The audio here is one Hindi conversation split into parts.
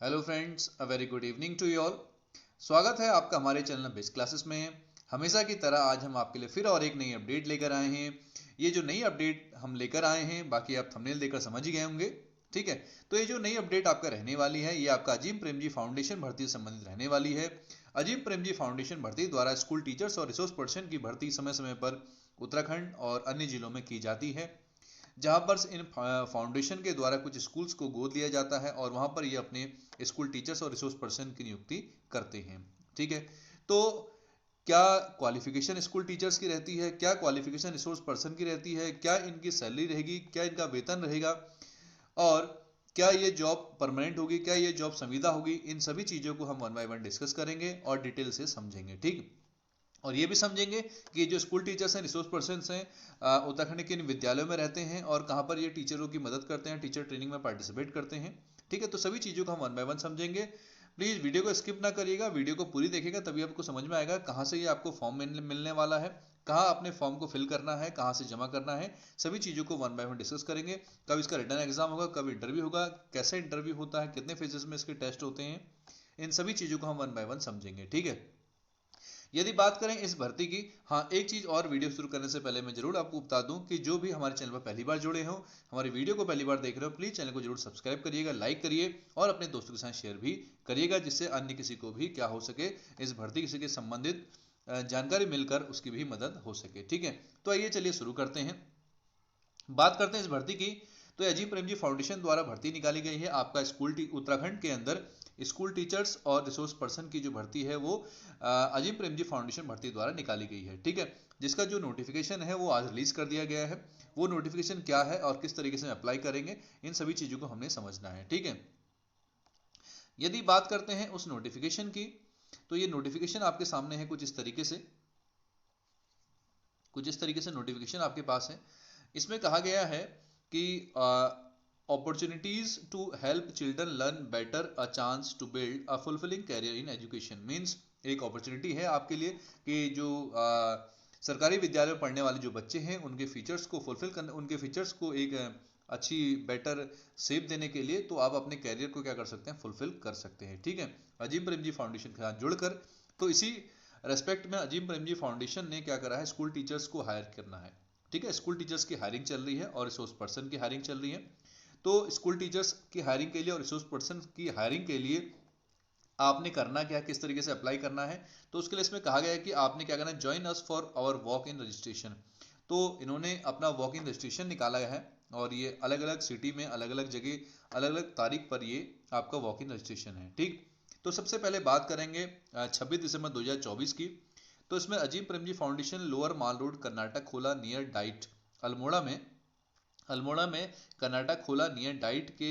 Hello friends, a very good evening to you all. स्वागत है आपका हमारे चैनल बेस्ट क्लासेस में। हमेशा की तरह आज हम आपके लिए फिर और एक नई अपडेट लेकर आए हैं। ये जो नई अपडेट हम लेकर आए हैं, बाकी आप थंबनेल देखकर समझ ही गए होंगे। ठीक है, तो ये जो नई अपडेट आपका रहने वाली है, ये आपका अजीम प्रेमजी फाउंडेशन भर्ती से संबंधित रहने वाली है। अजीम प्रेमजी फाउंडेशन भर्ती द्वारा स्कूल टीचर्स और रिसोर्स पर्सन की भर्ती समय समय पर उत्तराखंड और अन्य जिलों में की जाती है, जहां पर इन फाउंडेशन के द्वारा कुछ स्कूल्स को गोद लिया जाता है और वहां पर ये अपने स्कूल टीचर्स और रिसोर्स पर्सन की नियुक्ति करते हैं। ठीक है, तो क्या क्वालिफिकेशन स्कूल टीचर्स की रहती है, क्या क्वालिफिकेशन रिसोर्स पर्सन की रहती है, क्या इनकी सैलरी रहेगी, क्या इनका वेतन रहेगा, और क्या ये जॉब परमानेंट होगी, क्या ये जॉब संविदा होगी, इन सभी चीजों को हम वन बाय वन डिस्कस करेंगे और डिटेल से समझेंगे। ठीक, और ये भी समझेंगे कि जो स्कूल टीचर्स हैं, रिसोर्स पर्सन हैं, उत्तराखंड के इन विद्यालयों में रहते हैं और कहाँ पर ये टीचरों की मदद करते हैं, टीचर ट्रेनिंग में पार्टिसिपेट करते हैं। ठीक है, तो सभी चीज़ों को हम वन बाय वन समझेंगे। प्लीज़ वीडियो को स्किप ना करिएगा, वीडियो को पूरी देखिएगा, तभी आपको समझ में आएगा कहाँ से ये आपको फॉर्म मिलने वाला है, कहाँ अपने फॉर्म को फिल करना है, कहाँ से जमा करना है। सभी चीज़ों को वन बाय वन डिस्कस करेंगे। कब इसका रिटर्न एग्जाम होगा, कब इंटरव्यू होगा, कैसे इंटरव्यू होता है, कितने फेजेस में इसके टेस्ट होते हैं, इन सभी चीज़ों को हम वन बाय वन समझेंगे। ठीक है, यदि बात करें इस भर्ती की, हाँ एक चीज और, वीडियो शुरू करने से पहले मैं जरूर आपको बता दूं कि जो भी हमारे चैनल पर पहली बार जुड़े हो, हमारी वीडियो को पहली बार देख रहे हो, प्लीज चैनल को जरूर सब्सक्राइब करिएगा, लाइक करिए और अपने दोस्तों के साथ शेयर भी करिएगा, जिससे अन्य किसी को भी क्या हो सके, इस भर्ती किसी के संबंधित जानकारी मिलकर उसकी भी मदद हो सके। ठीक है, तो आइए चलिए शुरू करते हैं, बात करते हैं इस भर्ती की। तो अजीम प्रेमजी फाउंडेशन द्वारा भर्ती निकाली गई है आपका उत्तराखंड के अंदर स्कूल टीचर्स और रिसोर्स पर्सन की जो भर्ती है वो अजीम प्रेमजी फाउंडेशन भर्ती द्वारा निकाली गई है। ठीक है, जिसका जो नोटिफिकेशन है वो आज रिलीज कर दिया गया है। वो नोटिफिकेशन क्या है और किस तरीके से अप्लाई करेंगे, इन सभी चीजों को हमने समझना है। ठीक है, यदि बात करते हैं उस नोटिफिकेशन की, तो ये नोटिफिकेशन आपके सामने है कुछ इस तरीके से, नोटिफिकेशन आपके पास है। इसमें कहा गया है कि opportunities to help children learn better, a chance to build a fulfilling career in education. Means एक अपॉर्चुनिटी है आपके लिए कि जो सरकारी विद्यालय में पढ़ने वाले जो बच्चे हैं, उनके फीचर्स को फुलफिल करने, उनके फीचर्स को एक अच्छी बेटर शेप देने के लिए, तो आप अपने कैरियर को क्या कर सकते हैं, फुलफिल कर सकते हैं। ठीक है, अजीम प्रेमजी फाउंडेशन के साथ जुड़कर, तो इसी रेस्पेक्ट में अजीम प्रेमजी फाउंडेशन ने क्या करा है, स्कूल टीचर्स को हायर करना है। ठीक है, स्कूल टीचर्स की हायरिंग चल रही है और रिसोर्स पर्सन की हायरिंग चल रही है। तो स्कूल टीचर्स की हायरिंग के लिए और रिसोर्स पर्सन की हायरिंग के लिए आपने करना क्या, किस तरीके से अप्लाई करना है, तो उसके लिए इसमें कहा गया है कि आपने क्या करना है, join us for our walk in registration. तो इन्होंने अपना वॉक इन रजिस्ट्रेशन निकाला है और ये अलग अलग सिटी में, अलग अलग जगह, अलग अलग तारीख पर ये आपका वॉक इन रजिस्ट्रेशन है। ठीक, तो सबसे पहले बात करेंगे 26 दिसंबर 2024 की। तो इसमें अजीम प्रेमजी फाउंडेशन, लोअर माल रोड, कर्नाटक खोला नियर डाइट, अल्मोड़ा में, कर्नाटक खोला नियर डाइट के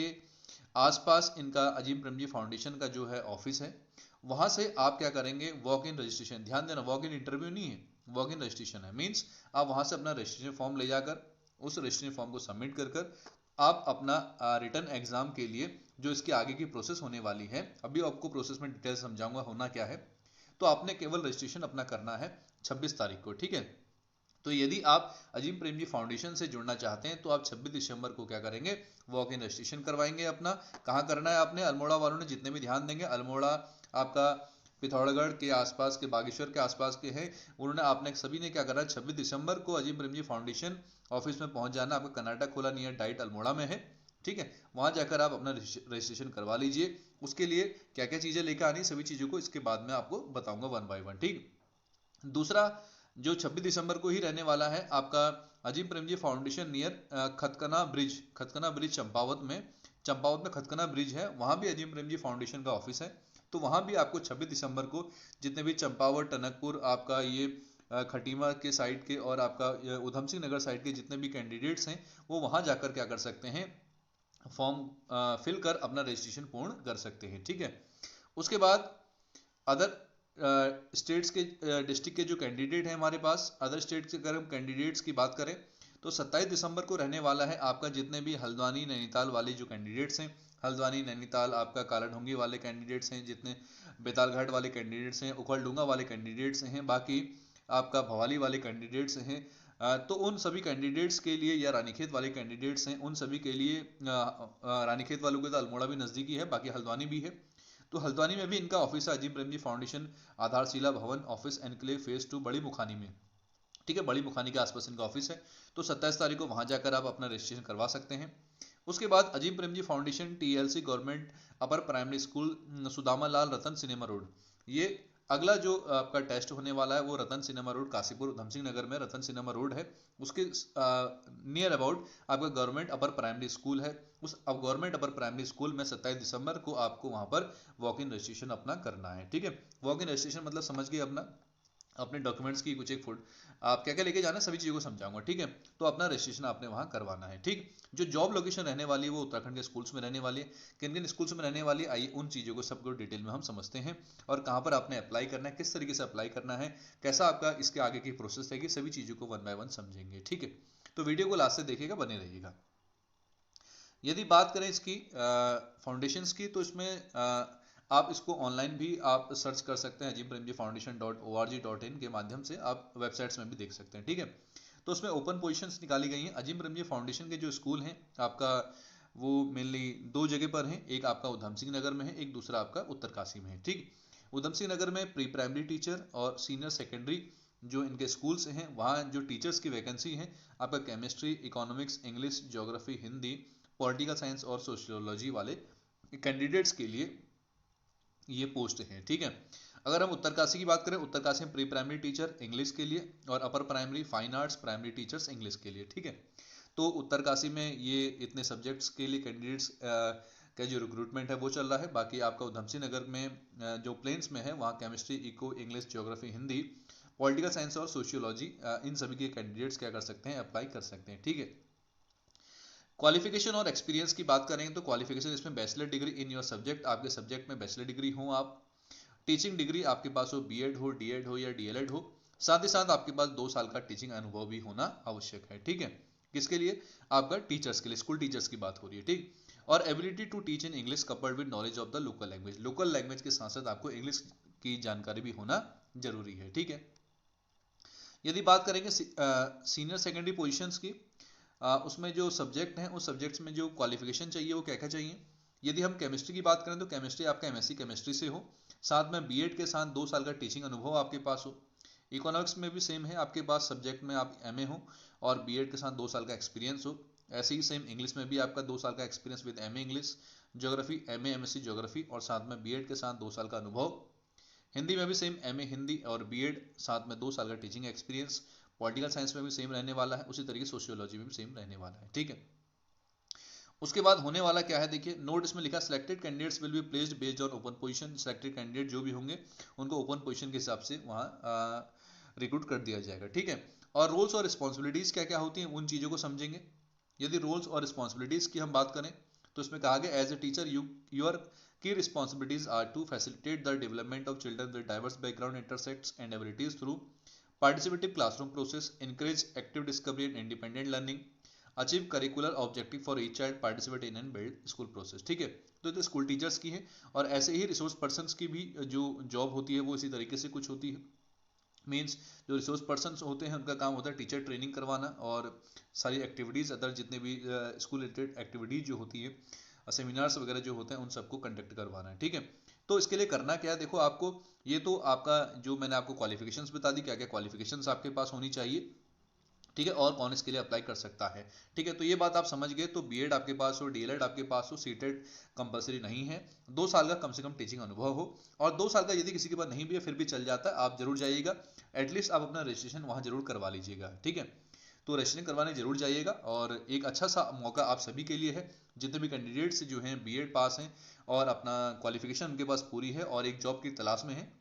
आसपास इनका अजीम प्रेमजी फाउंडेशन का जो है ऑफिस है। वहां से आप क्या करेंगे, वॉक इन रजिस्ट्रेशन, ध्यान देना वॉक इन इंटरव्यू नहीं है, वॉक इन रजिस्ट्रेशन है। मीन्स आप वहां से अपना रजिस्ट्रेशन फॉर्म ले जाकर, उस रजिस्ट्रेशन फॉर्म को सबमिट कर कर आप अपना रिटर्न एग्जाम के लिए, जो इसके आगे की प्रोसेस होने वाली है, अभी आपको प्रोसेस में डिटेल समझाऊंगा होना क्या है, तो आपने केवल रजिस्ट्रेशन अपना करना है 26 तारीख को। ठीक है, तो यदि आप अजीम प्रेमजी फाउंडेशन से जुड़ना चाहते हैं तो आप 26 दिसंबर को क्या करेंगे, वॉक इन रजिस्ट्रेशन करवाएंगे अपना। कहाँ करना है आपने, अल्मोड़ा वालों ने जितने भी ध्यान देंगे, अल्मोड़ा आपका पिथौरागढ़ के आसपास के, बागेश्वर के आसपास के हैं, उन्होंने आपने सभी ने क्या करना है, 26 दिसंबर को अजीम प्रेमजी फाउंडेशन ऑफिस में पहुंच जाना। आपका कर्नाटक खोला नियर डाइट अल्मोड़ा में है। ठीक है, वहां जाकर आप अपना रजिस्ट्रेशन करवा लीजिए। उसके लिए क्या क्या चीजें लेकर आनी, सभी चीजों को इसके बाद में आपको बताऊंगा वन बाय वन। ठीक, दूसरा जो 26 दिसंबर को ही रहने वाला है आपका Azim Premji foundation near Khatkana bridge Champawat में खतकना ब्रिज है, वहां भी अजीम प्रेमजी फाउंडेशन का ऑफिस है। तो वहां भी आपको 26 दिसंबर को जितने भी चंपावत, टनकपुर, आपका ये खटीमा के साइड के और आपका उधम सिंह नगर साइड के जितने भी कैंडिडेट्स हैं, वो वहां जाकर क्या कर सकते हैं, फॉर्म फिल कर अपना रजिस्ट्रेशन पूर्ण कर सकते हैं। ठीक है, उसके बाद अदर स्टेट्स के, डिस्ट्रिक्ट के जो कैंडिडेट हैं हमारे पास, अदर स्टेट के अगर हम कैंडिडेट्स की बात करें, तो 27 दिसंबर को रहने वाला है आपका जितने भी हल्द्वानी नैनीताल वाले जो कैंडिडेट्स हैं, हल्द्वानी नैनीताल आपका कालाढूंगी वाले कैंडिडेट्स हैं, जितने बेतालघाट वाले कैंडिडेट्स हैं, उखलडूंगा वाले कैंडिडेट्स हैं, बाकी आपका भवाली वाले कैंडिडेट्स हैं, तो उन सभी कैंडिडेट्स के लिए या रानीखेत वाले कैंडिडेट्स हैं उन सभी के लिए रानीखेत वालों के तो अल्मोड़ा भी नज़दीकी है, बाकी हल्द्वानी भी है। तो हल्द्वानी में भी इनका ऑफिस है, अजीम प्रेमजी फाउंडेशन आधारशिला भवन ऑफिस एनक्लेव फेज 2 बड़ी मुखानी में। ठीक है, बड़ी मुखानी के आसपास इनका ऑफिस है। तो 27 तारीख को वहां जाकर आप अपना रजिस्ट्रेशन करवा सकते हैं। उसके बाद Azim Premji foundation TLC government upper primary school Sudama Lal Ratan cinema road, ये अगला जो आपका टेस्ट होने वाला है वो रतन सिनेमा रोड काशीपुर उधमसिंह नगर में रतन सिनेमा रोड है, उसके नियर अबाउट आपका गवर्नमेंट अपर प्राइमरी स्कूल है। उस गवर्नमेंट अपर प्राइमरी स्कूल में 27 दिसंबर को आपको वहां पर वॉक इन रजिस्ट्रेशन अपना करना है। ठीक है, वॉक इन रजिस्ट्रेशन मतलब समझ गए, अपने डॉक्यूमेंट्स की कुछ एक फुट आप क्या क्या लेके जाना सभी चीज़ों को समझाऊंगा। ठीक है, तो अपना रजिस्ट्रेशन आपने वहां करवाना है। ठीक, जो जॉब लोकेशन रहने वाली है वो उत्तराखंड के स्कूल्स में रहने वाली है। किन किन स्कूल्स में रहने वाली है, आइए उन चीज़ों को सबको डिटेल में हम समझते हैं, और कहाँ पर आपने अप्लाई करना है, किस तरीके से अप्लाई करना है, कैसा आपका इसके आगे की प्रोसेस रहेगी, सभी चीज़ों को 1 बाय 1 समझेंगे। ठीक है, तो वीडियो को लास्ट से देखिएगा, बने रहिएगा। यदि बात करें इसकी फाउंडेशंस की, तो इसमें आप इसको ऑनलाइन भी आप सर्च कर सकते हैं, ajimpremjifoundation.org.in के माध्यम से आप वेबसाइट्स में भी देख सकते हैं। ठीक है, तो उसमें ओपन पोजीशंस निकाली गई हैं। अजीम प्रेमजी फाउंडेशन के जो स्कूल हैं आपका वो मेनली 2 जगह पर हैं, एक आपका उधमसिंह नगर में है, एक दूसरा आपका उत्तरकाशी में है। ठीक, उधमसिंह नगर में प्री प्राइमरी टीचर और सीनियर सेकेंडरी जो इनके स्कूल्स हैं वहाँ जो टीचर्स की वैकेंसी है आपका chemistry, economics, English, geography, Hindi, political science और सोशियोलॉजी वाले कैंडिडेट्स के लिए ये पोस्ट है। ठीक है, अगर हम उत्तरकाशी की बात करें, उत्तरकाशी में प्री प्राइमरी टीचर इंग्लिश के लिए और upper primary fine arts primary teachers English के लिए। ठीक है, तो उत्तरकाशी में ये इतने सब्जेक्ट्स के लिए कैंडिडेट्स का जो रिक्रूटमेंट है वो चल रहा है। बाकी आपका उधमसिंह नगर में जो प्लेन्स में है वहाँ chemistry, eco, English, geography, Hindi, political science और सोशियोलॉजी इन सभी के कैंडिडेट्स क्या कर सकते हैं, अप्लाई कर सकते हैं। ठीक है, क्वालिफिकेशन और एक्सपीरियंस की बात करेंगे तो क्वालिफिकेशन इसमें bachelor degree in your subject, आपके सब्जेक्ट में बैचलर डिग्री हो आप, टीचिंग डिग्री आपके पास हो, बीएड हो, डीएड हो या डीएलएड हो, साथ ही साथ आपके पास 2 साल का टीचिंग अनुभव भी होना आवश्यक है। ठीक है, किसके लिए, आपका टीचर्स के लिए, स्कूल टीचर्स की बात हो रही है। ठीक, और ability to teach in English coupled with knowledge of the local language, local language के साथ साथ आपको इंग्लिश की जानकारी भी होना जरूरी है। ठीक है, यदि बात करेंगे सीनियर सेकेंडरी पोजीशंस की, उसमें जो सब्जेक्ट हैं उस सब्जेक्ट्स में जो क्वालिफिकेशन चाहिए वो क्या क्या चाहिए। यदि हम केमिस्ट्री की बात करें तो केमिस्ट्री आपका एमएससी केमिस्ट्री से हो, साथ में बीएड के साथ 2 साल का टीचिंग अनुभव आपके पास हो। इकोनॉमिक्स में भी सेम है, आपके पास सब्जेक्ट में आप एमए हो और बीएड के साथ 2 साल का एक्सपीरियंस हो। ऐसे ही सेम इंग्लिश में भी आपका 2 साल का experience with MA English, geography MA MSc geography और साथ में बीएड के साथ 2 साल का अनुभव। हिंदी में भी सेम एमए हिंदी और बीएड साथ में 2 साल का टीचिंग एक्सपीरियंस। पॉलिटिकल साइंस में भी सेम रहने वाला है, उसी तरीके सोशियोलॉजी में भी सेम रहने वाला है। ठीक है, उसके बाद होने वाला क्या है, देखिए नोट इसमें लिखा, selected candidates will be placed based on open position, selected candidate जो भी होंगे उनको ओपन पोजीशन के हिसाब से वहाँ रिक्रूट कर दिया जाएगा। ठीक है, और रोल्स और रिस्पॉन्सिबिलिटीज क्या क्या होती हैं उन चीज़ों को समझेंगे। यदि रोल्स और रिस्पॉन्सिबिलिटीज की हम बात करें तो इसमें कहा गया, as a teacher your key responsibilities are to facilitate the development of children with diverse background, intersects and abilities through participative classroom process, encourage active discovery and independent learning, achieve curricular objective for each child, participate in and build school process। ठीक है, तो ये स्कूल टीचर्स की है, और ऐसे ही रिसोर्स पर्सन्स की भी जो जॉब होती है वो इसी तरीके से कुछ होती है। मीन्स जो रिसोर्स पर्सन्स होते हैं उनका काम होता है टीचर ट्रेनिंग करवाना और सारी एक्टिविटीज़ अदर जितने भी स्कूल रिलेटेड एक्टिविटीज़ जो होती है, सेमिनार्स वगैरह जो होते हैं उन सबको कंडक्ट करवाना है। ठीक है, तो इसके लिए करना क्या है, देखो आपको ये तो आपका जो मैंने आपको क्वालिफिकेशंस बता दी, क्या क्या क्वालिफिकेशंस आपके पास होनी चाहिए। ठीक है, और कौन इसके लिए अप्लाई कर सकता है। ठीक है, तो ये बात आप समझ गए। तो बीएड आपके पास हो, डीएलएड आपके पास हो, सीटेड कंपलसरी नहीं है, 2 साल का कम से कम टीचिंग अनुभव हो, और 2 साल का यदि किसी के पास नहीं भी है फिर भी चल जाता है, आप जरूर जाइएगा, एटलीस्ट आप अपना रजिस्ट्रेशन वहाँ जरूर करवा लीजिएगा। ठीक है, तो रजिस्ट्रेशन करवाने जरूर जाइएगा, और एक अच्छा सा मौका आप सभी के लिए है, जितने भी कैंडिडेट्स जो हैं बीएड पास हैं और अपना क्वालिफिकेशन उनके पास पूरी है और एक जॉब की तलाश में है।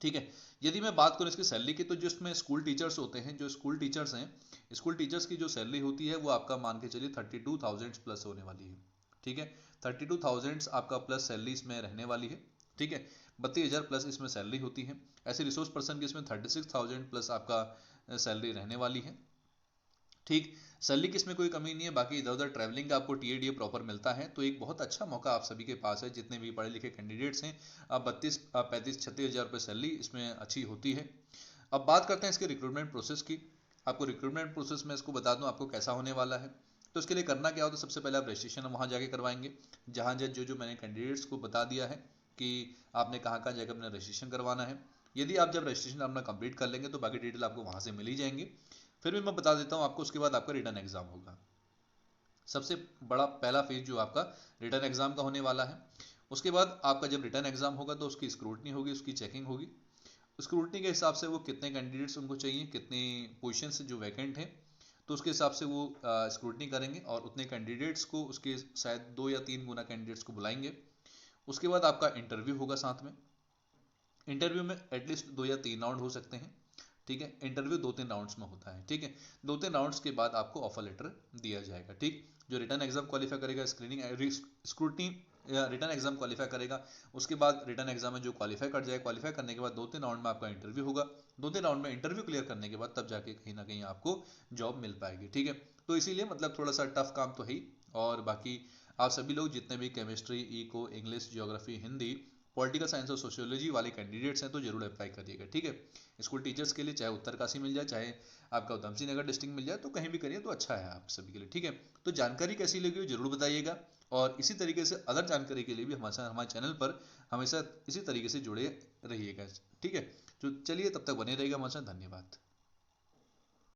ठीक है, यदि मैं बात करूं इसकी सैलरी की, तो जिसमें स्कूल टीचर्स होते हैं, जो स्कूल टीचर्स हैं, स्कूल टीचर्स की जो सैलरी होती है वो आपका मान के चलिए 32,000 प्लस होने वाली है। ठीक है, 32,000 आपका प्लस सैलरी इसमें रहने वाली है। ठीक है, 32,000 प्लस इसमें सैलरी होती है। ऐसे रिसोर्स पर्सन की इसमें 36,000 प्लस आपका सैलरी रहने वाली है। ठीक, सैलरी की इसमें कोई कमी नहीं है, बाकी इधर उधर ट्रैवलिंग का आपको टीएडीए प्रॉपर मिलता है, तो एक बहुत अच्छा मौका आप सभी के पास है, जितने भी पढ़े लिखे कैंडिडेट्स हैं। अब 32, 35, 36 हज़ार रुपये सैलरी इसमें अच्छी होती है। अब बात करते हैं इसके रिक्रूटमेंट प्रोसेस की। आपको रिक्रूटमेंट प्रोसेस में इसको बता दूं आपको कैसा होने वाला है। तो इसके लिए करना क्या होता है, सबसे पहले आप रजिस्ट्रेशन वहाँ जाके करवाएंगे, जहाँ जो मैंने कैंडिडेट्स को बता दिया है कि आपने कहाँ कहाँ जाकर अपना रजिस्ट्रेशन करवाना है। यदि आप जब रजिस्ट्रेशन अपना कंप्लीट कर लेंगे तो बाकी डिटेल आपको वहाँ से मिल ही जाएंगी। फिर भी मैं बता देता हूँ आपको, उसके बाद आपका रिटर्न एग्जाम होगा। सबसे बड़ा पहला फेज जो आपका रिटर्न एग्जाम का होने वाला है। उसके बाद आपका जब रिटर्न एग्जाम होगा तो उसकी स्क्रूटनी होगी, उसकी चेकिंग होगी। स्क्रूटनी के हिसाब से वो कितने कैंडिडेट्स उनको चाहिए, कितने पोजीशन जो वैकेंट हैं, तो उसके हिसाब से वो स्क्रूटनी करेंगे और उतने कैंडिडेट्स को, उसके शायद 2 या 3 गुना कैंडिडेट्स को बुलाएंगे। उसके बाद आपका इंटरव्यू होगा साथ में। इंटरव्यू में एटलीस्ट 2 या 3 राउंड हो सकते हैं, ठीक है। इंटरव्यू 2-3 राउंड्स में होता है, ठीक है। 2-3 राउंड्स के बाद आपको ऑफर लेटर दिया जाएगा, ठीक। जो रिटर्न एग्जाम क्वालिफाई करेगा, screening scrutiny return exam qualify करेगा, उसके बाद रिटर्न एग्जाम में जो क्वालिफाई कर जाए, क्वालिफाई करने के बाद 2-3 राउंड में आपका इंटरव्यू होगा। 2-3 राउंड में इंटरव्यू क्लियर करने के बाद तब जाके कहीं ना कहीं आपको जॉब मिल पाएगी, ठीक है। तो इसीलिए मतलब थोड़ा सा टफ काम तो है ही। और बाकी आप सभी लोग जितने भी chemistry, eco, English, geography, Hindi, political science और सोशियोलॉजी वाले कैंडिडेट्स हैं तो जरूर अप्लाई करिएगा, ठीक है। स्कूल टीचर्स के लिए चाहे उत्तरकाशी मिल जाए, चाहे आपका उधमसिंह नगर डिस्ट्रिक्ट मिल जाए, तो कहीं भी करिए तो अच्छा है आप सभी के लिए, ठीक है। तो जानकारी कैसी लगी हो जरूर बताइएगा, और इसी तरीके से अदर जानकारी के लिए भी हमारे चैनल पर हमेशा इसी तरीके से जुड़े रहिएगा, ठीक है। तो चलिए तब तक बने रहिएगा हमारे साथ। धन्यवाद।